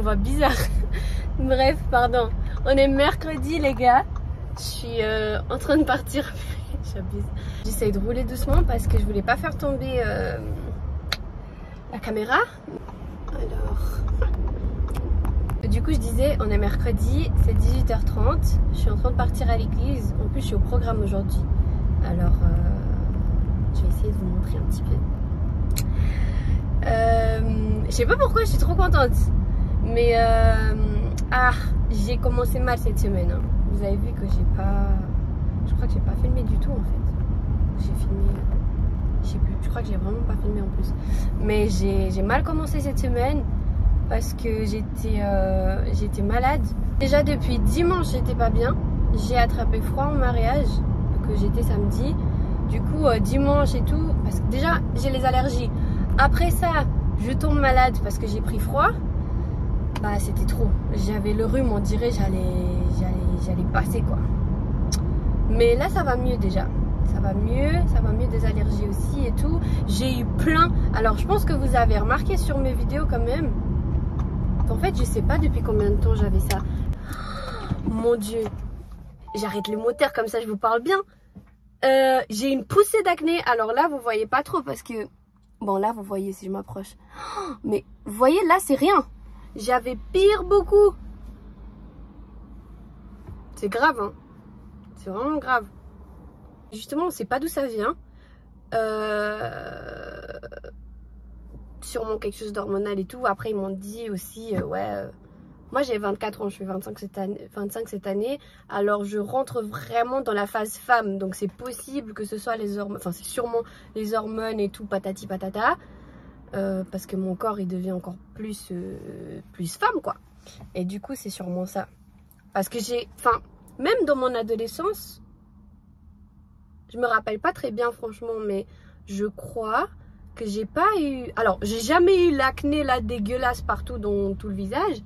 voix bizarre. Bref, pardon. On est mercredi, les gars. Je suis en train de partir. J'abuse. J'essaye de rouler doucement parce que je voulais pas faire tomber la caméra. Alors, du coup, je disais, on est mercredi, c'est 18h30. Je suis en train de partir à l'église. En plus, je suis au programme aujourd'hui. Alors, je vais essayer de vous montrer un petit peu. Je sais pas pourquoi, je suis trop contente. Mais j'ai commencé mal cette semaine. Hein. Vous avez vu que j'ai pas... Je crois que j'ai pas filmé du tout en fait. J'ai filmé... Je sais plus, je crois que j'ai vraiment pas filmé en plus. Mais j'ai mal commencé cette semaine parce que j'étais malade. Déjà depuis dimanche j'étais pas bien. J'ai attrapé froid en mariage, que j'étais samedi. Du coup dimanche et tout, parce que déjà j'ai les allergies. Après ça, je tombe malade parce que j'ai pris froid. Bah c'était trop. J'avais le rhume, on dirait j'allais passer quoi. Mais là ça va mieux déjà. Ça va mieux des allergies aussi et tout. J'ai eu plein. Alors je pense que vous avez remarqué sur mes vidéos quand même. En fait je sais pas depuis combien de temps j'avais ça. Mon dieu. J'arrête les moteurs comme ça je vous parle bien. J'ai une poussée d'acné. Alors là vous voyez pas trop parce que... Bon là vous voyez si je m'approche. Mais vous voyez là c'est rien. J'avais pire beaucoup. C'est grave hein. C'est vraiment grave. Justement on sait pas d'où ça vient. Sûrement quelque chose d'hormonal et tout. Après ils m'ont dit aussi moi j'ai 24 ans, je fais 25 cette année. Alors je rentre vraiment dans la phase femme. Donc c'est possible que ce soit les hormones. Enfin c'est sûrement les hormones et tout patati patata. Parce que mon corps il devient encore plus femme quoi. Et du coup c'est sûrement ça. Parce que même dans mon adolescence, je me rappelle pas très bien franchement, mais je crois que j'ai pas eu... Alors j'ai jamais eu l'acné là dégueulasse partout dans tout le visage.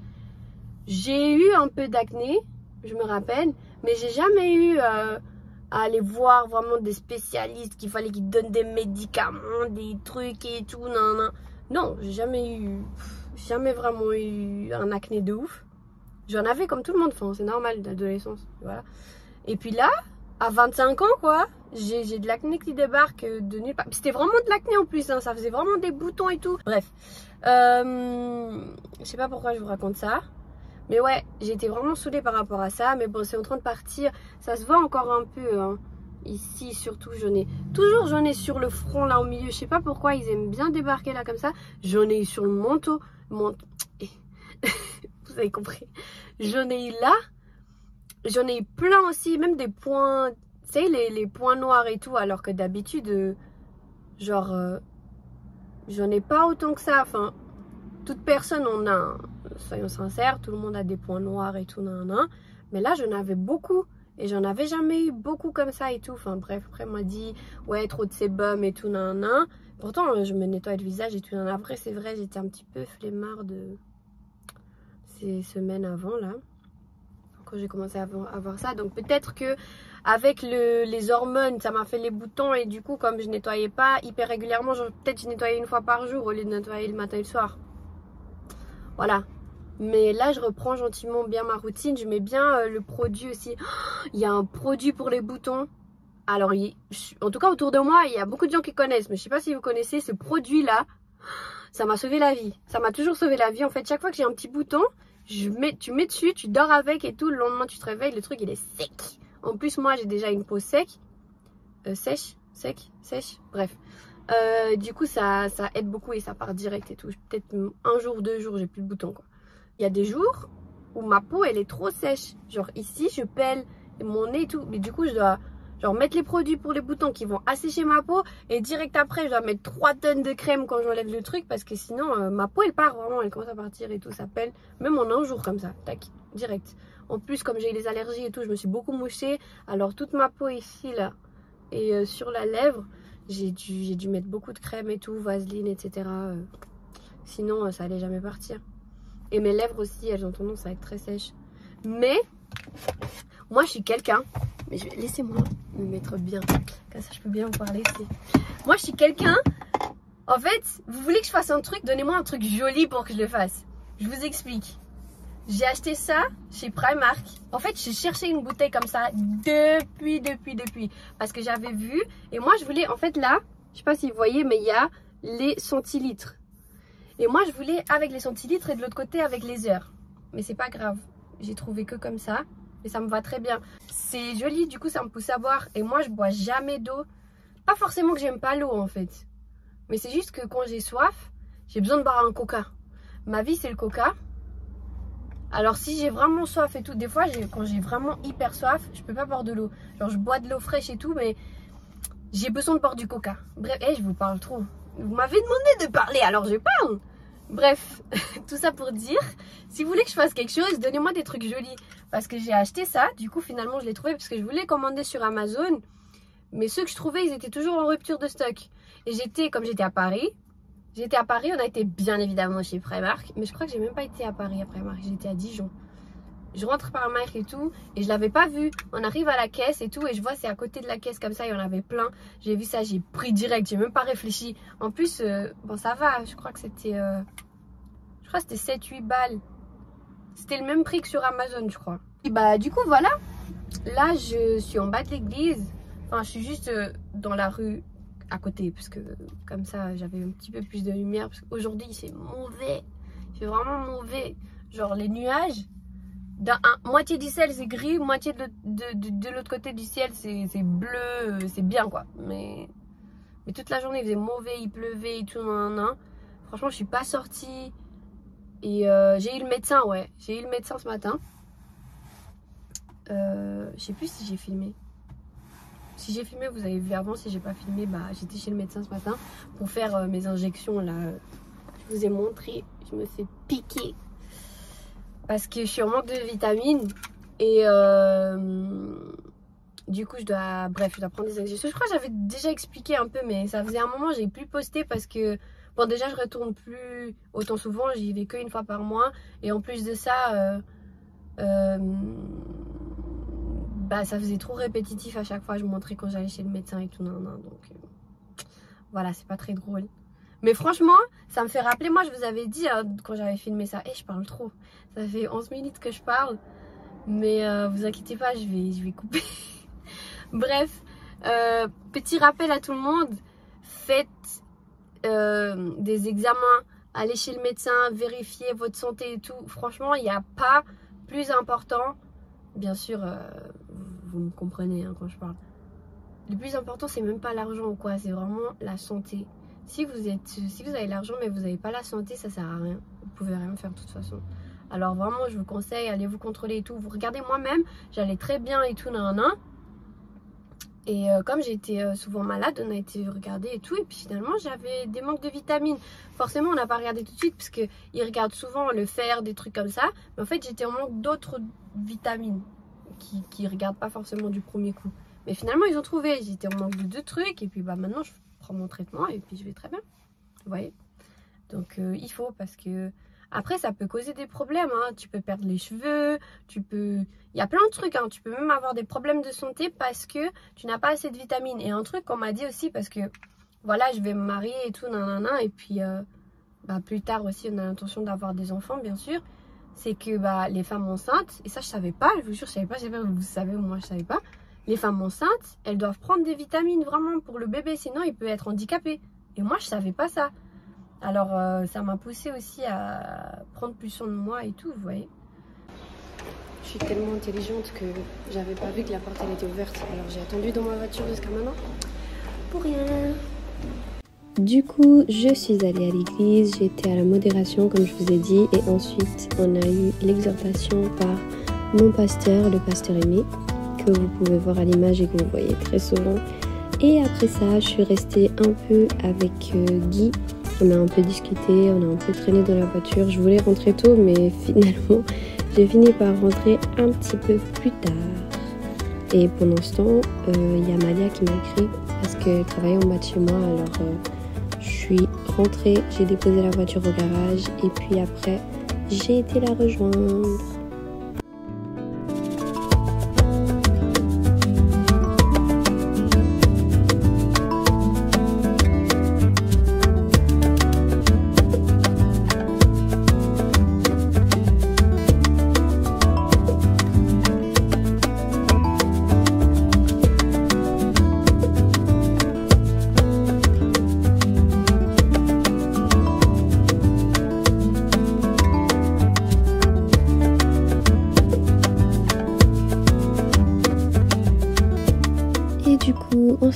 J'ai eu un peu d'acné, je me rappelle, mais j'ai jamais eu à aller voir vraiment des spécialistes qu'il fallait qu'ils donnent des médicaments, des trucs et tout. Non, j'ai jamais vraiment eu un acné de ouf. J'en avais comme tout le monde, enfin, c'est normal d'adolescence, voilà. Et puis là, à 25 ans quoi, j'ai de l'acné qui débarque de nulle part. C'était vraiment de l'acné en plus, hein, ça faisait vraiment des boutons et tout. Bref, je sais pas pourquoi je vous raconte ça. Mais ouais, j'ai été vraiment saoulée par rapport à ça. Mais bon, c'est en train de partir. Ça se voit encore un peu. Hein. Ici, surtout, j'en ai sur le front, là, au milieu. Je sais pas pourquoi ils aiment bien débarquer là, comme ça. J'en ai eu sur le manteau. Vous avez compris. J'en ai eu là. J'en ai eu plein aussi. Même des points... Tu sais, les points noirs et tout. Alors que d'habitude, j'en ai pas autant que ça. Enfin, toute personne en a... Hein. Soyons sincères, tout le monde a des points noirs et tout, mais là j'en avais beaucoup et j'en avais jamais eu beaucoup comme ça et tout. Enfin bref, après on m'a dit ouais trop de sébum et tout, pourtant je me nettoie le visage et tout. Après c'est vrai, j'étais un petit peu flemmard de ces semaines avant là, quand j'ai commencé à avoir ça. Donc peut-être que avec les hormones ça m'a fait les boutons et du coup comme je nettoyais pas hyper régulièrement, peut-être je nettoyais une fois par jour au lieu de nettoyer le matin et le soir. Voilà. Mais là, je reprends gentiment bien ma routine. Je mets bien le produit aussi. Il y a un produit pour les boutons. Alors, en tout cas, autour de moi, il y a beaucoup de gens qui connaissent. Mais je ne sais pas si vous connaissez ce produit-là. Ça m'a sauvé la vie. Ça m'a toujours sauvé la vie. En fait, chaque fois que j'ai un petit bouton, tu mets dessus, tu dors avec et tout. Le lendemain, tu te réveilles, le truc, il est sec. En plus, moi, j'ai déjà une peau sèche. Sèche. Bref. Du coup, ça aide beaucoup et ça part direct et tout. Peut-être un jour, 2 jours, j'ai plus de boutons, quoi. Il y a des jours où ma peau elle est trop sèche. Genre ici je pèle mon nez et tout. Mais du coup je dois mettre les produits pour les boutons qui vont assécher ma peau. Et direct après je dois mettre 3 tonnes de crème quand j'enlève le truc. Parce que sinon ma peau elle part vraiment. Elle commence à partir et tout. Ça pèle. Même en un jour comme ça. Tac. Direct. En plus comme j'ai les allergies et tout. Je me suis beaucoup mouchée. Alors toute ma peau ici là. Et sur la lèvre. J'ai dû mettre beaucoup de crème et tout. Vaseline etc. Sinon ça allait jamais partir. Et mes lèvres aussi, elles ont tendance à être très sèches. Mais, moi je suis quelqu'un... Mais laissez-moi me mettre bien. Comme ça je peux bien vous parler ici. Moi je suis quelqu'un... En fait, vous voulez que je fasse un truc, donnez-moi un truc joli pour que je le fasse. Je vous explique. J'ai acheté ça chez Primark. En fait, j'ai cherché une bouteille comme ça depuis. Parce que j'avais vu. Et moi, je voulais, en fait, là, je sais pas si vous voyez, mais il y a les centilitres. Et moi, je voulais avec les centilitres et de l'autre côté avec les heures. Mais c'est pas grave. J'ai trouvé que comme ça. Et ça me va très bien. C'est joli, du coup, ça me pousse à boire. Et moi, je bois jamais d'eau. Pas forcément que j'aime pas l'eau, en fait. Mais c'est juste que quand j'ai soif, j'ai besoin de boire un coca. Ma vie, c'est le coca. Alors si j'ai vraiment soif et tout, des fois quand j'ai vraiment hyper soif, je peux pas boire de l'eau. Genre je bois de l'eau fraîche et tout, mais j'ai besoin de boire du coca. Bref, je vous parle trop. Vous m'avez demandé de parler, alors je parle. Bref, tout ça pour dire, si vous voulez que je fasse quelque chose, donnez-moi des trucs jolis. Parce que j'ai acheté ça, du coup finalement je l'ai trouvé parce que je voulais commander sur Amazon. Mais ceux que je trouvais, ils étaient toujours en rupture de stock. Et comme j'étais à Paris, on a été bien évidemment chez Primark. Mais je crois que j'ai même pas été à Paris à Primark, j'étais à Dijon. Je rentre par Primark et tout, et je l'avais pas vu. On arrive à la caisse et tout, et je vois c'est à côté de la caisse comme ça, il y en avait plein. J'ai vu ça, j'ai pris direct, j'ai même pas réfléchi. En plus, bon ça va, je crois que c'était 7-8 balles. C'était le même prix que sur Amazon, je crois. Et bah du coup voilà, là je suis en bas de l'église. Enfin, je suis juste dans la rue à côté, parce que comme ça j'avais un petit peu plus de lumière, parce qu'aujourd'hui c'est mauvais, c'est vraiment mauvais. Genre les nuages, moitié du ciel c'est gris, moitié de l'autre côté du ciel c'est bleu, c'est bien quoi. Mais toute la journée il faisait mauvais, il pleuvait et tout, nan. Franchement je suis pas sortie. Et j'ai eu le médecin, j'ai eu le médecin ce matin. Je sais plus si j'ai filmé. Si j'ai filmé, vous avez vu avant. Si j'ai pas filmé, bah j'étais chez le médecin ce matin pour faire mes injections là. Je vous ai montré, je me fais piquer parce que je suis en manque de vitamines et du coup je dois prendre des injections. Je crois que j'avais déjà expliqué un peu, mais ça faisait un moment j'ai plus posté parce que bon déjà je retourne plus autant souvent, j'y vais qu'une fois par mois et en plus de ça bah ça faisait trop répétitif à chaque fois, je montrais quand j'allais chez le médecin et tout, donc voilà, c'est pas très drôle. Mais franchement, ça me fait rappeler, moi je vous avais dit quand j'avais filmé ça, je parle trop, ça fait 11 minutes que je parle, mais vous inquiétez pas, je vais couper. Bref, petit rappel à tout le monde, faites des examens, allez chez le médecin, vérifiez votre santé et tout. Franchement, il n'y a pas plus important. Bien sûr, vous me comprenez quand je parle. Le plus important, c'est même pas l'argent ou quoi, c'est vraiment la santé. Si vous avez l'argent mais vous n'avez pas la santé, ça sert à rien. Vous pouvez rien faire de toute façon. Alors vraiment, je vous conseille, allez vous contrôler et tout. Vous regardez moi-même, j'allais très bien et tout, Et comme j'étais souvent malade, on a été regarder et tout. Et puis finalement, j'avais des manques de vitamines. Forcément, on n'a pas regardé tout de suite parce qu'ils regardent souvent le fer, des trucs comme ça. Mais en fait, j'étais en manque d'autres vitamines qui ne regardent pas forcément du premier coup. Mais finalement, ils ont trouvé. J'étais en manque de 2 trucs. Et puis bah, maintenant, je prends mon traitement et puis je vais très bien. Vous voyez? Donc, il faut parce que... Après, ça peut causer des problèmes, Tu peux perdre les cheveux, il y a plein de trucs, Tu peux même avoir des problèmes de santé parce que tu n'as pas assez de vitamines. Et un truc qu'on m'a dit aussi, parce que, voilà, je vais me marier et tout, et puis, plus tard aussi, on a l'intention d'avoir des enfants, bien sûr. C'est que, les femmes enceintes, et ça, je savais pas, je vous jure, je savais pas, vous savez, moi, je savais pas. Les femmes enceintes, elles doivent prendre des vitamines, vraiment, pour le bébé, sinon, il peut être handicapé. Et moi, je savais pas ça. Alors ça m'a poussé aussi à prendre plus soin de moi et tout, vous voyez. Je suis tellement intelligente que j'avais pas vu que la porte elle était ouverte. Alors j'ai attendu dans ma voiture jusqu'à maintenant. Pour rien. Du coup, je suis allée à l'église, j'étais à la modération comme je vous ai dit. Et ensuite, on a eu l'exhortation par mon pasteur, le pasteur Aimé, que vous pouvez voir à l'image et que vous voyez très souvent. Et après ça, je suis restée un peu avec Guy. On a un peu discuté, on a un peu traîné dans la voiture. Je voulais rentrer tôt, mais finalement, j'ai fini par rentrer un petit peu plus tard. Et pendant ce temps, il y a Malia qui m'a écrit parce qu'elle travaillait en bas de chez moi. Alors, je suis rentrée, j'ai déposé la voiture au garage et puis après, j'ai été la rejoindre.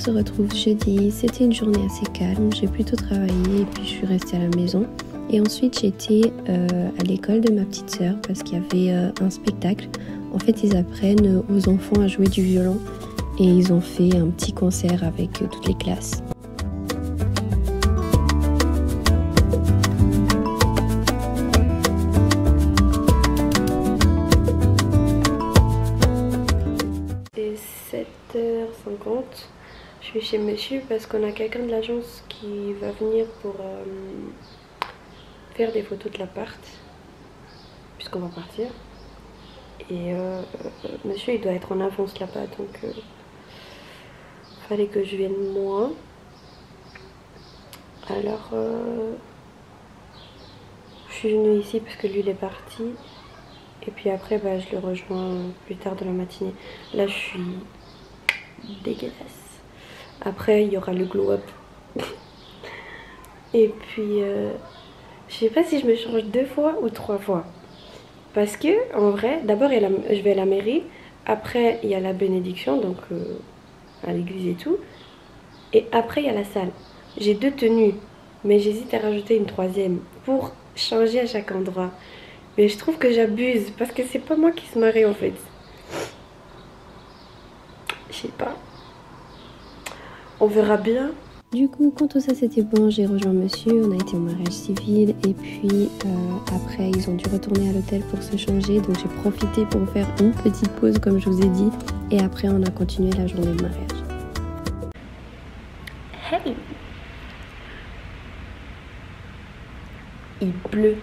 se retrouve jeudi. C'était une journée assez calme, j'ai plutôt travaillé et puis je suis restée à la maison. Et ensuite j'étais à l'école de ma petite sœur parce qu'il y avait un spectacle. En fait ils apprennent aux enfants à jouer du violon et ils ont fait un petit concert avec toutes les classes. C'est 7h50. Je suis chez monsieur parce qu'on a quelqu'un de l'agence qui va venir pour faire des photos de l'appart puisqu'on va partir. Et monsieur il doit être en avance là-bas donc fallait que je vienne moi. Alors je suis venue ici parce que lui il est parti. Et puis après bah, je le rejoins plus tard dans la matinée. Là je suis dégueulasse. Après il y aura le glow up. Et puis je sais pas si je me change 2 fois ou 3 fois. Parce que en vrai, d'abord je vais à la mairie. Après il y a la bénédiction, donc à l'église et tout. Et après il y a la salle. J'ai 2 tenues. Mais j'hésite à rajouter une 3e pour changer à chaque endroit. Mais je trouve que j'abuse parce que c'est pas moi qui se marie en fait. Je sais pas. On verra bien. Du coup, quand tout ça c'était bon, j'ai rejoint monsieur, on a été au mariage civil et puis après ils ont dû retourner à l'hôtel pour se changer. Donc j'ai profité pour faire une petite pause comme je vous ai dit et après on a continué la journée de mariage. Hey! Il pleut.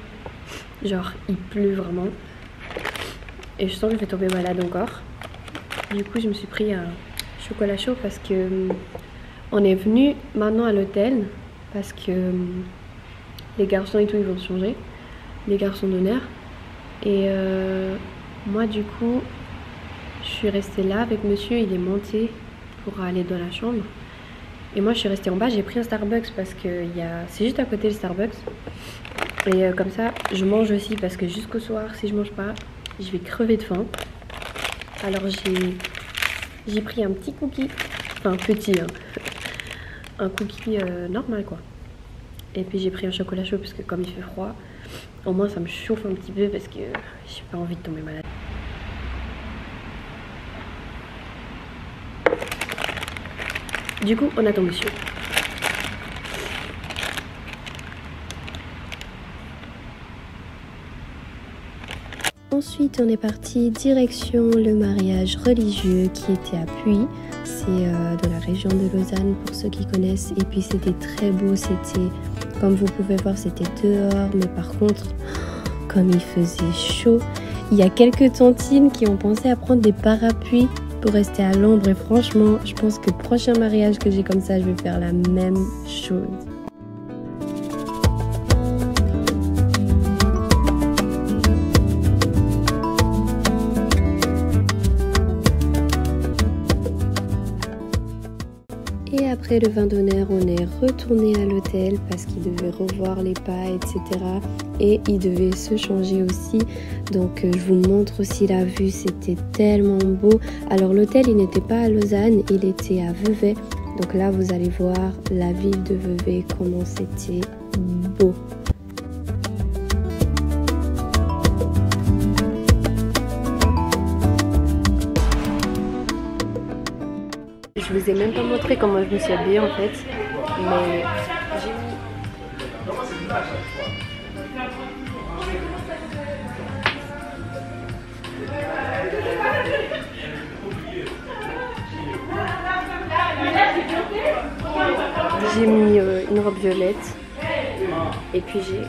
Genre il pleut vraiment et je sens que je vais tomber malade encore. Du coup je me suis pris un chocolat chaud parce que on est venu maintenant à l'hôtel parce que les garçons et tout ils vont se changer, les garçons d'honneur. Et moi du coup je suis restée là avec monsieur, il est monté pour aller dans la chambre. Et moi je suis restée en bas, j'ai pris un Starbucks parce que c'est juste à côté le Starbucks. Et comme ça, je mange aussi parce que jusqu'au soir, si je mange pas, je vais crever de faim. Alors j'ai pris un petit cookie, enfin petit, hein. Un cookie normal quoi. Et puis j'ai pris un chocolat chaud parce que comme il fait froid, au moins ça me chauffe un petit peu parce que j'ai pas envie de tomber malade. Du coup, on attend monsieur. Ensuite, on est parti direction le mariage religieux qui était à Puy. C'est dans la région de Lausanne pour ceux qui connaissent. Et puis c'était très beau, c'était, comme vous pouvez voir, c'était dehors. Mais par contre, comme il faisait chaud, il y a quelques tontines qui ont pensé à prendre des parapluies pour rester à l'ombre. Et franchement, je pense que le prochain mariage que j'ai comme ça, je vais faire la même chose. Et après le vin d'honneur, on est retourné à l'hôtel parce qu'il devait revoir les pas, etc. Et il devait se changer aussi. Donc je vous montre aussi la vue, c'était tellement beau. Alors l'hôtel, il n'était pas à Lausanne, il était à Vevey. Donc là, vous allez voir la ville de Vevey, comment c'était beau. Je vous ai même pas montré comment je me suis habillée en fait, mais j'ai mis une robe violette et puis j'ai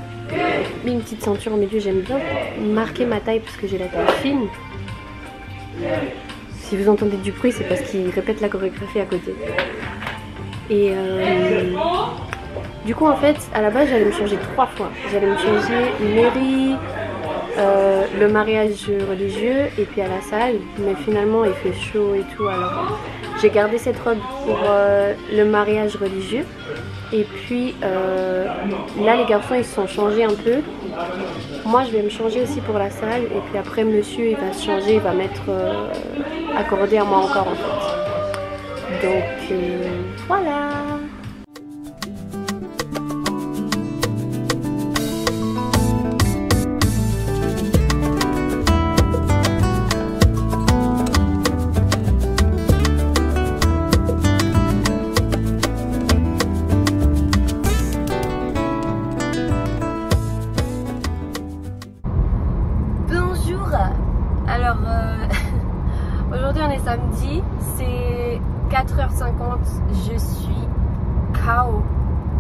mis une petite ceinture au milieu. J'aime bien marquer ma taille parce que j'ai la taille fine. Si vous entendez du bruit, c'est parce qu'il répète la chorégraphie à côté. Et du coup, en fait, à la base, j'allais me changer 3 fois. J'allais me changer mairie, le mariage religieux et puis à la salle. Mais finalement, il fait chaud et tout. Alors, j'ai gardé cette robe pour le mariage religieux. Et puis là, les garçons, ils se sont changés un peu. Moi, je vais me changer aussi pour la salle. Et puis après, monsieur, il va se changer, il va mettre accordé à moi encore en fait. Donc voilà. Alors, aujourd'hui on est samedi, c'est 4h50, je suis KO,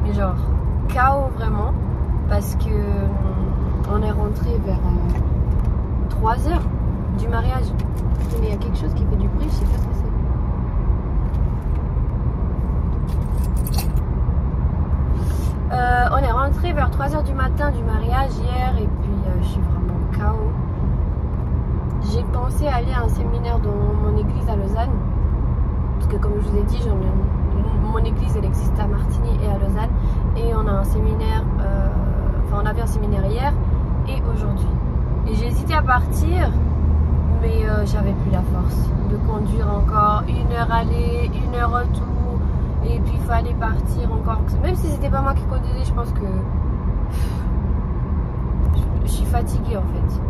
mais genre KO vraiment, parce que on est rentré vers 3h du mariage. Mais il y a quelque chose qui fait du bruit, je sais pas ce que c'est. On est rentré vers 3h du matin du mariage hier et puis je suis vraiment KO. J'ai pensé aller à un séminaire dans mon église à Lausanne, parce que comme je vous ai dit, mon église elle existe à Martigny et à Lausanne, et on a un séminaire, on avait un séminaire hier et aujourd'hui. Et j'ai hésité à partir, mais j'avais plus la force de conduire encore 1h aller, 1h retour, et puis il fallait partir encore. Même si c'était pas moi qui conduisais, je pense que je suis fatiguée en fait.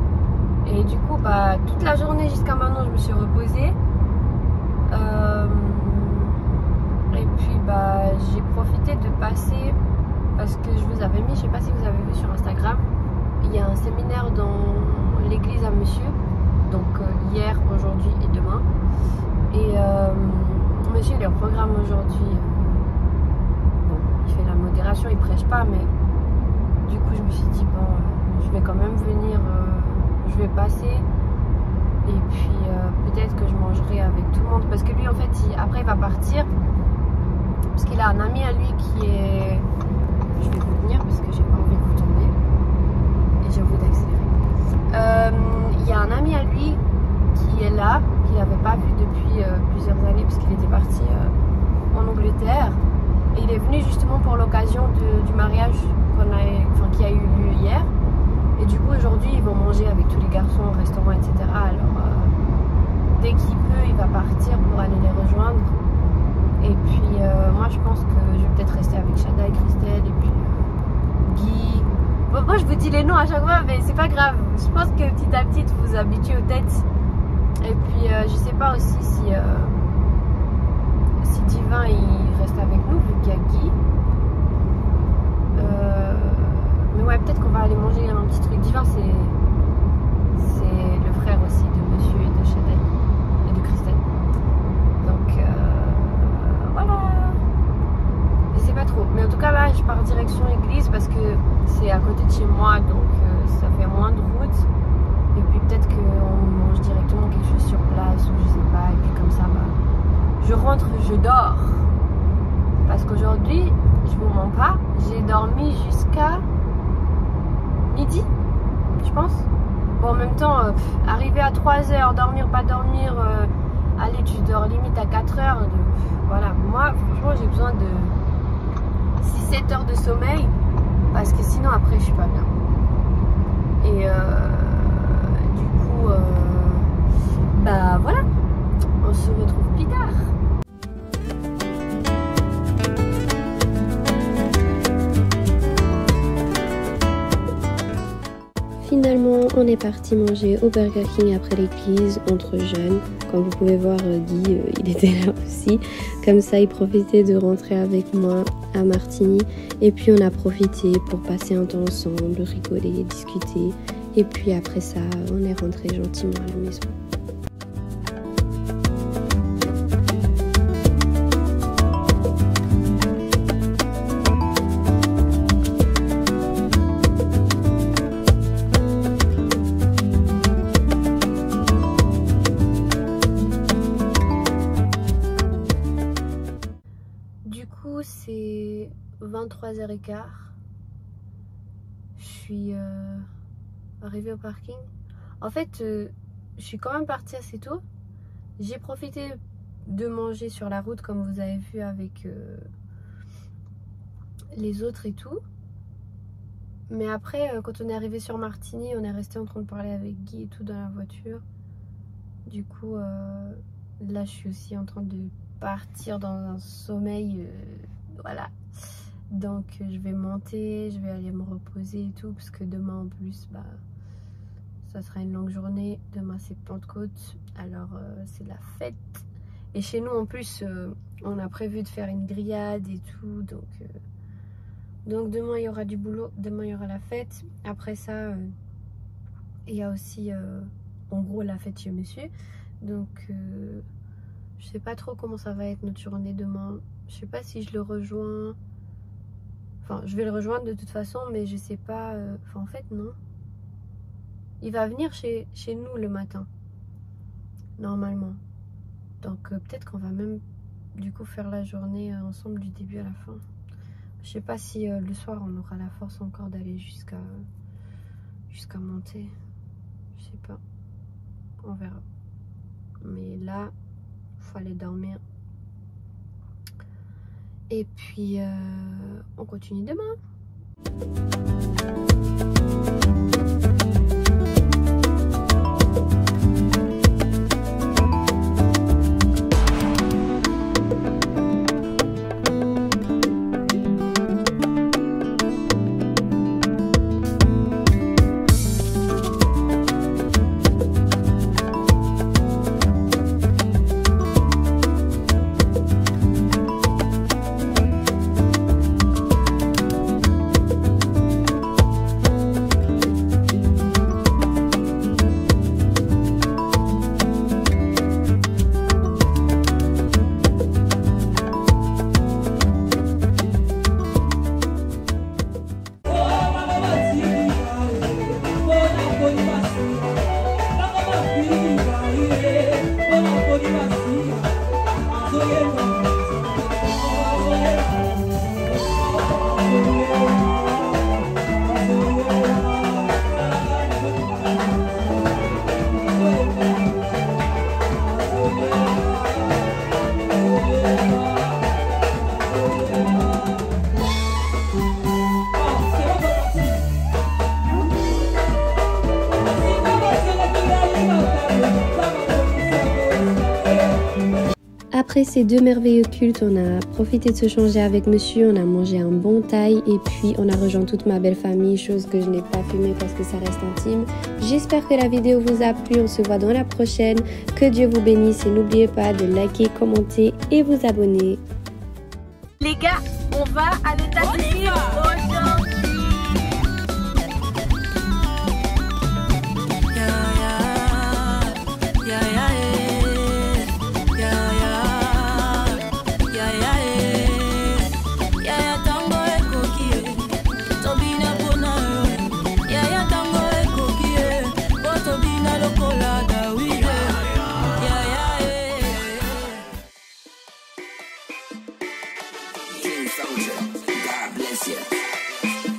Et du coup, bah, toute la journée jusqu'à maintenant, je me suis reposée. Et puis, bah, j'ai profité de passer, parce que je vous avais mis, je sais pas si vous avez vu sur Instagram, il y a un séminaire dans l'église à monsieur, donc hier, aujourd'hui et demain. Et monsieur, il est au programme aujourd'hui. Bon, il fait la modération, il prêche pas, mais du coup, je me suis dit, bon, je vais quand même venir. Je vais passer et puis peut-être que je mangerai avec tout le monde, parce que lui en fait après il va partir parce qu'il a un ami à lui qui est, je vais revenir parce que j'ai pas envie de vous tourner et j'ai envie d'accélérer. Il y a un ami à lui qui est là, qu'il n'avait pas vu depuis plusieurs années parce qu'il était parti en Angleterre, et il est venu justement pour l'occasion du mariage qui a eu lieu hier. Et du coup aujourd'hui ils vont manger avec tous les garçons au restaurant, etc. Alors dès qu'il peut il va partir pour aller les rejoindre. Et puis moi je pense que je vais peut-être rester avec Shada et Christelle et puis Guy. Bon, moi je vous dis les noms à chaque fois, mais c'est pas grave. Je pense que petit à petit vous vous habituez aux têtes. Et puis je sais pas aussi si Divin il reste avec nous vu qu'il y a Guy. Mais ouais, peut-être qu'on va aller manger un petit truc. Divin, c'est le frère aussi de monsieur et de Shada et de Christelle. Donc voilà. Je sais pas trop. Mais en tout cas là, je pars direction église parce que c'est à côté de chez moi, donc ça fait moins de route. Et puis peut-être qu'on mange directement quelque chose sur place ou je sais pas. Et puis comme ça, bah, je rentre, je dors. Parce qu'aujourd'hui, je vous mens pas, j'ai dormi jusqu'à midi, je pense. Bon, en même temps, arriver à 3h, dormir, pas dormir, allez, tu dors limite à 4h. Voilà, moi, franchement, j'ai besoin de 6-7 heures de sommeil, parce que sinon, après, je suis pas bien. Et du coup, bah voilà, on se retrouve plus tard. Finalement, on est parti manger au Burger King après l'église, entre jeunes. Comme vous pouvez voir, Guy, il était là aussi. Comme ça, il profitait de rentrer avec moi à Martigny. Et puis, on a profité pour passer un temps ensemble, rigoler, discuter. Et puis, après ça, on est rentré gentiment à la maison. C'est 23h15. Je suis arrivée au parking. En fait, je suis quand même partie assez tôt. J'ai profité de manger sur la route comme vous avez vu avec les autres et tout. Mais après, quand on est arrivé sur Martigny, on est resté en train de parler avec Guy et tout dans la voiture. Du coup, là, je suis aussi en train de partir dans un sommeil, voilà. Donc je vais monter, je vais aller me reposer et tout, parce que demain en plus, bah, ça sera une longue journée. Demain c'est Pentecôte, alors c'est la fête. Et chez nous en plus, on a prévu de faire une grillade et tout, donc demain il y aura du boulot, demain il y aura la fête. Après ça, il y a aussi en gros la fête chez monsieur. Donc je sais pas trop comment ça va être notre journée demain. Je sais pas si je le rejoins. Enfin, je vais le rejoindre de toute façon, mais je sais pas. Enfin, en fait, non. Il va venir chez nous le matin, normalement. Donc, peut-être qu'on va même, du coup, faire la journée ensemble du début à la fin. Je sais pas si le soir, on aura la force encore d'aller jusqu'à monter. Je sais pas. On verra. Mais là, faut aller dormir. Et puis, on continue demain. Après ces 2 merveilleux cultes, on a profité de se changer avec monsieur, on a mangé un bon thaï et puis on a rejoint toute ma belle famille, chose que je n'ai pas filmée parce que ça reste intime. J'espère que la vidéo vous a plu, on se voit dans la prochaine. Que Dieu vous bénisse et n'oubliez pas de liker, commenter et vous abonner. Les gars, on va à l'état civil aujourd'hui. God bless you.